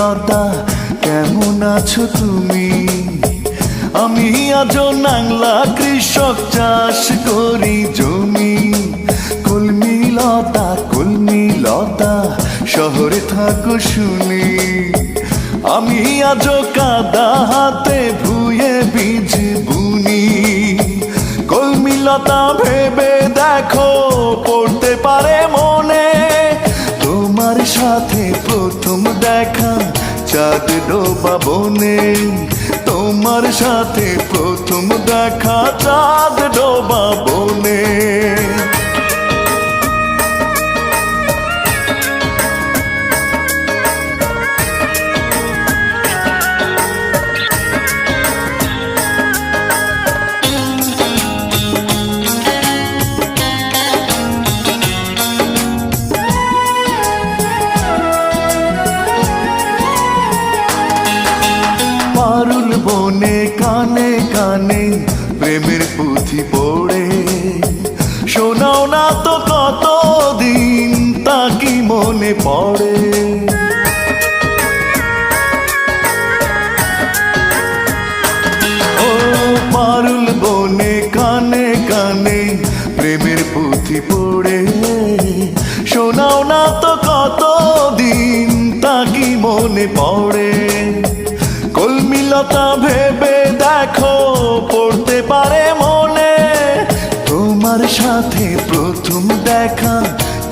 লতা কেমন আছো তুমি? আমি আজও নাংলা কৃষক, চাষ করি জমি। কলমি লতা শহরে থাকো শুনি। আমি আজও কাদা হাতে ভুয়ে বীজ বুনি। কলমি লতা ভেবে দেখো পড়তে পারে মনে। তোমার সাথে প্রথম দেখা চাঁদ ডোবা বনে। তোমার সাথে প্রথম দেখা চাঁদ ডোবা বনে। পারুল বনে কানে কানে প্রেমের পুঁথি পড়ে। শোনাও না তো কতদিন তা কি মনে পড়ে। ও পারুল বনে কানে কানে প্রেমের পুঁথি পড়ে। শোনাও না তো কতদিন তা কি মনে পড়ে। কলমি লতা ভেবে দেখো পড়তে পারে মনে। তোমার সাথে প্রথম দেখা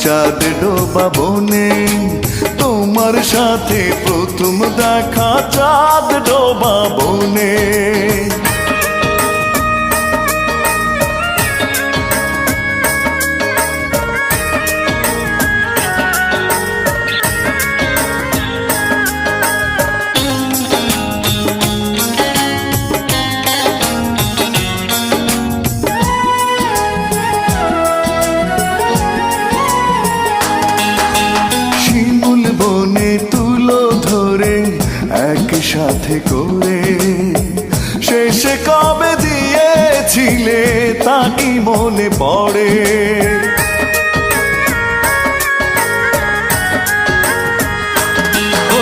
চাঁদ ডোবা বনে। তোমার সাথে প্রথম দেখা চাঁদ ডোবা বনে। তুলো ধরে একসাথে করে শেষে কবে দিয়েছিলে তা কি মনে পড়ে। ও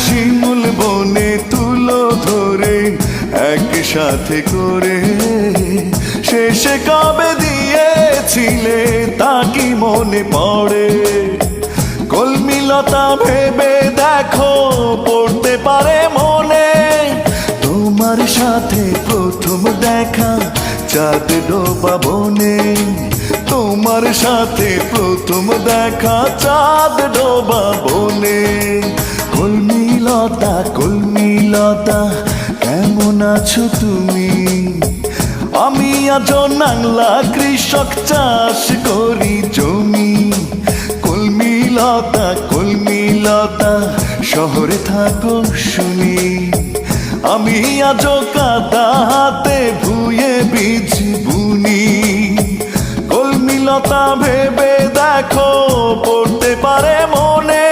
শিমুল বনে তুলো ধরে একসাথে করে শেষে কবে দিয়েছিলে তা কি মনে পড়ে। কলমি লতা ভেবে দেখো পড়তে পারে মনে। তোমার সাথে প্রথম দেখা চাঁদ ডোবা বনে। তোমার সাথে প্রথম দেখা চাঁদ ডোবা বনে। কলমি লতা কেমন আছো তুমি? আমি আজও নাংলা কৃষক, চাষ করি জমি। কলমি লতা শহরে থাকো শুনি। আমি আজও কাদা হাতে ভুয়ে বীজ বুনি। কলমি লতা ভেবে দেখো পড়তে পারে মনে।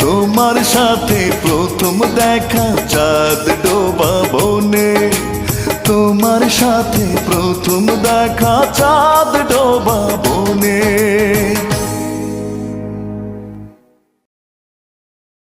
তোমার সাথে প্রথম দেখা চাঁদ ডোবা বনে। তোমার সাথে প্রথম দেখা চাঁদ ডোবা